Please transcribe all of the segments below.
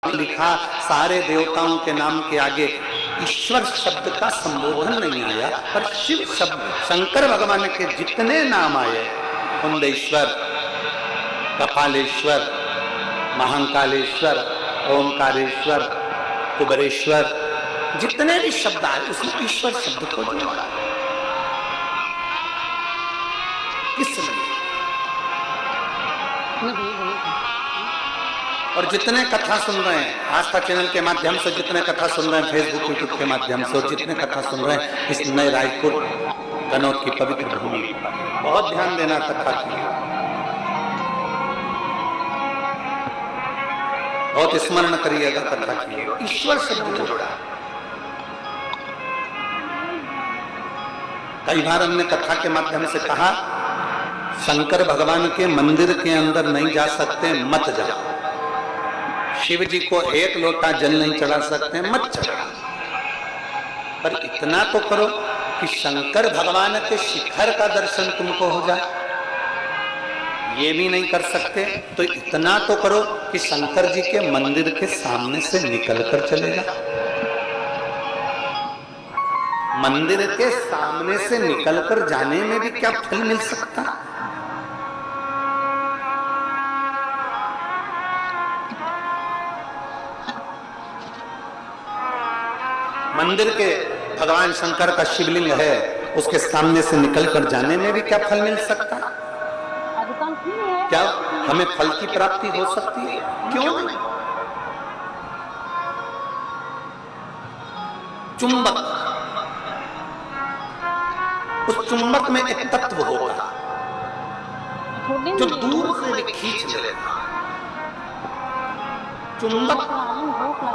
लिखा सारे देवताओं के नाम के आगे ईश्वर शब्द का संबोधन नहीं आया, पर शिव शब्द शंकर भगवान के जितने नाम आए, कुंडेश्वर, कपालेश्वर, महाकालेश्वर, ओंकारेश्वर, कुबरेश्वर, जितने भी शब्द आए उसमें ईश्वर शब्द को जोड़ा। किसने? और जितने कथा सुन रहे हैं आस्था चैनल के माध्यम से, जितने कथा सुन रहे हैं फेसबुक यूट्यूब के माध्यम से, और जितने कथा सुन रहे हैं इस नए रायपुर कनौज की पवित्र भूमि, बहुत ध्यान देना कथा की, बहुत स्मरण करिएगा कथा की। ईश्वर शब्द जोड़ा। कई बार हमने कथा के माध्यम से कहा शंकर भगवान के मंदिर के अंदर नहीं जा सकते, मत जाओ। शिव जी को एक लोटा जल नहीं चढ़ा सकते, मत चढ़ा। पर इतना तो करो कि शंकर भगवान के शिखर का दर्शन तुमको हो जाए। ये भी नहीं कर सकते तो इतना तो करो कि शंकर जी के मंदिर के सामने से निकल कर चले जाओ। मंदिर के सामने से निकलकर जाने में भी क्या फल मिल सकता? मंदिर के भगवान शंकर का शिवलिंग है, उसके सामने से निकलकर जाने में भी क्या फल मिल सकता? क्या हमें फल की प्राप्ति हो सकती है? क्यों नहीं? चुंबक, उस चुंबक में एक तत्व होगा जो दूर से भी खींच लेगा। चुंबक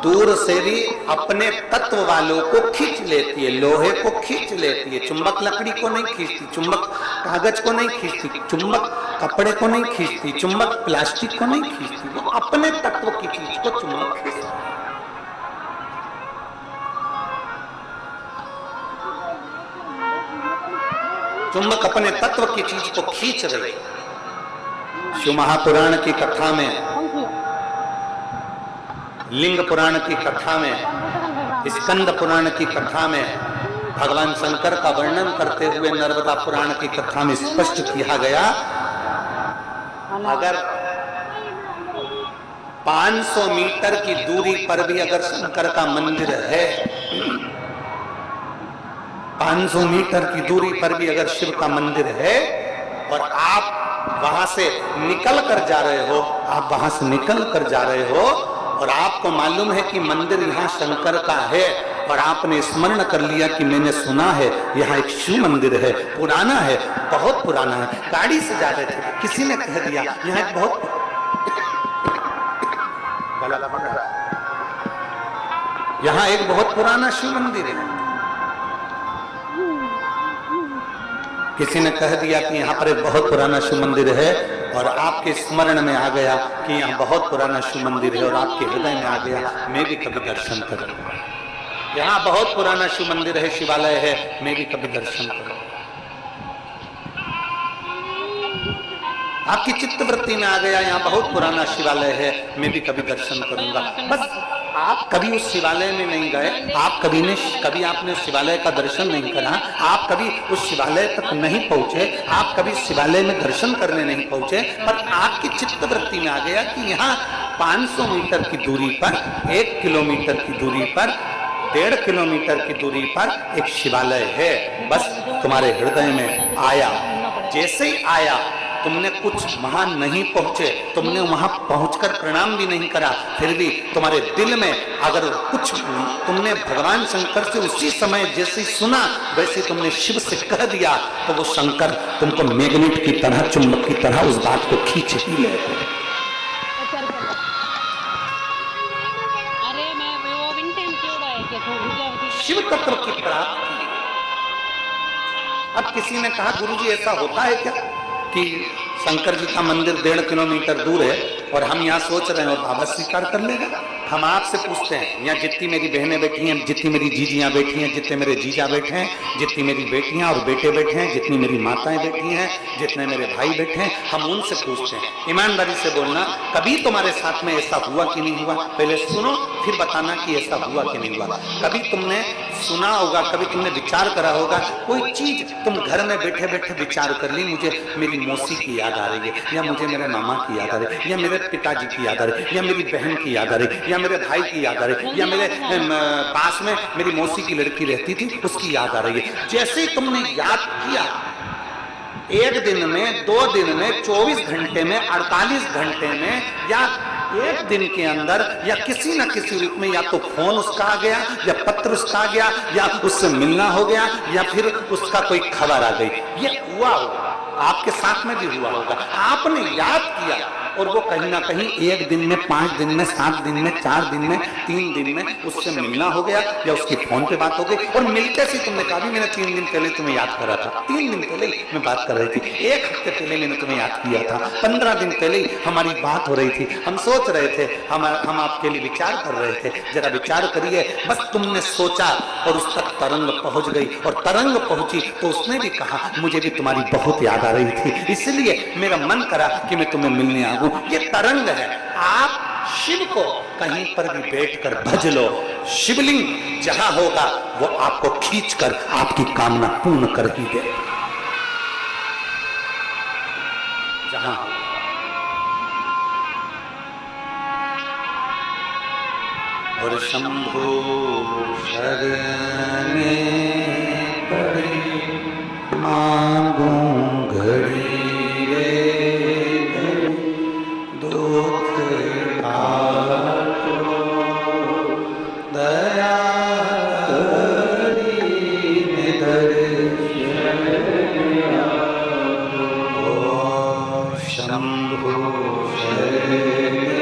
दूर से भी अपने तत्व वालों को खींच लेती है, लोहे को खींच लेती है। चुंबक लकड़ी को नहीं खींचती, चुंबक कागज को नहीं खींचती, चुंबक कपड़े को नहीं खींचती, चुंबक प्लास्टिक को नहीं खींचती, वो अपने तत्व की चीज को चुंबक खींचती। चुंबक अपने तत्व की चीज को खींच रही। शिव महापुराण की कथा में, लिंग पुराण की कथा में, स्कंद पुराण की कथा में भगवान शंकर का वर्णन करते हुए नर्मदा पुराण की कथा में स्पष्ट किया गया, अगर 500 मीटर की दूरी पर भी अगर शंकर का मंदिर है, 500 मीटर की दूरी पर भी अगर शिव का मंदिर है और आप वहां से निकल कर जा रहे हो, आप वहां से निकल कर जा रहे हो और आपको मालूम है कि मंदिर यहाँ शंकर का है, और आपने स्मरण कर लिया कि मैंने सुना है यहाँ एक शिव मंदिर है, पुराना है, बहुत पुराना है, गाड़ी से जा रहे थे, किसी ने कह दिया यहाँ एक बहुत यहाँ एक बहुत पुराना शिव मंदिर है, किसी ने कह दिया कि यहाँ पर एक बहुत पुराना शिव मंदिर है, और आपके स्मरण में आ गया कि यहाँ बहुत पुराना शिव मंदिर है, और आपके हृदय में आ गया मैं भी कभी दर्शन करूंगा। यहाँ बहुत पुराना शिव मंदिर है, शिवालय है, मैं भी कभी दर्शन करूंगा। आपकी चित्तवृत्ति में आ गया यहाँ बहुत पुराना शिवालय है, मैं भी कभी दर्शन करूंगा। बस आप कभी उस शिवालय में नहीं गए, आप कभी आपने शिवालय का दर्शन नहीं करा, आप कभी उस शिवालय तक नहीं पहुंचे, आप कभी शिवालय में दर्शन करने नहीं पहुंचे, पर आपकी चित्तवृत्ति में आ गया कि यहाँ 500 मीटर की दूरी पर, 1 किलोमीटर की दूरी पर, 1.5 किलोमीटर की दूरी पर एक शिवालय है। बस तुम्हारे हृदय में आया, जैसे ही आया तुमने कुछ वहां नहीं पहुंचे, तुमने वहां पहुंचकर प्रणाम भी नहीं करा, फिर भी तुम्हारे दिल में अगर कुछ तुमने भगवान शंकर से उसी समय जैसे सुना वैसे तुमने शिव से कह दिया, तो वो शंकर तुमको मैग्नेट की तरह, चुंबक की तरह उस बात को खींच ही लेते। शिव तत्व की प्राप्ति। अब किसी ने कहा गुरुजी ऐसा होता है क्या कि शंकर जी का मंदिर 1.5 किलोमीटर दूर है और हम यहाँ सोच रहे हैं और बाबा स्वीकार कर लेगा? हम आपसे पूछते हैं, यहाँ जितनी मेरी बहनें बैठी हैं, जितनी मेरी जीजियाँ बैठी हैं, जितने मेरे जीजा बैठे हैं, जितनी मेरी बेटियाँ और बेटे बैठे हैं, जितनी मेरी माताएं बैठी हैं, जितने मेरे भाई बैठे हैं, हम उनसे पूछते हैं, ईमानदारी से बोलना, कभी तुम्हारे साथ में ऐसा हुआ कि नहीं हुआ? पहले सुनो फिर बताना कि ऐसा हुआ कि नहीं हुआ। कभी तुमने सुना होगा, कभी तुमने विचार करा होगा, कोई चीज तुम घर में बैठे बैठे विचार कर ली, मुझे मेरी मौसी की याद आ रही है, या मुझे मेरे मामा की याद आ रही है, या मेरे पिताजी की याद आ रही है, या मेरी बहन की याद आ रही है, या मेरे भाई की याद आ रही है, या मेरे पास में मेरी मौसी की लड़की रहती थी उसकी याद आ रही है। जैसे ही तुमने याद किया, एक दिन में, 2 दिन में, 24 घंटे में, 48 घंटे में, या एक दिन के अंदर, या किसी न किसी रूप में, या तो फोन उसका आ गया, या पत्र उसका आ गया, या उससे मिलना हो गया, या फिर उसका कोई खबर आ गई, ये हुआ होगा, आपके साथ में भी हुआ होगा। आपने याद किया और वो कहीं ना कहीं एक दिन में, 5 दिन में, 7 दिन में, 4 दिन में, 3 दिन में उससे मिलना हो गया, या उसकी फोन पे बात हो गई, और मिलते से तुमने कहा भी मैंने 3 दिन पहले तुम्हें याद करा था, 3 दिन पहले मैं बात कर रही थी, 1 हफ्ते पहले मैंने तुम्हें याद किया था, 15 दिन पहले ही हमारी बात हो रही थी, हम सोच रहे थे, हम आपके लिए विचार कर रहे थे, जरा विचार करिए। बस तुमने सोचा और उस तक तरंग पहुंच गई, और तरंग पहुंची तो उसने भी कहा मुझे भी तुम्हारी बहुत याद आ रही थी, इसलिए मेरा मन करा कि मैं तुम्हें मिलने आऊं। ये तरंग है। आप शिव को कहीं पर भी बैठकर भज लो, शिवलिंग जहां होगा वो आपको खींचकर आपकी कामना पूर्ण कर ही दे। जहां और शंभो शरणे पड़े मांगू घड़ी रे,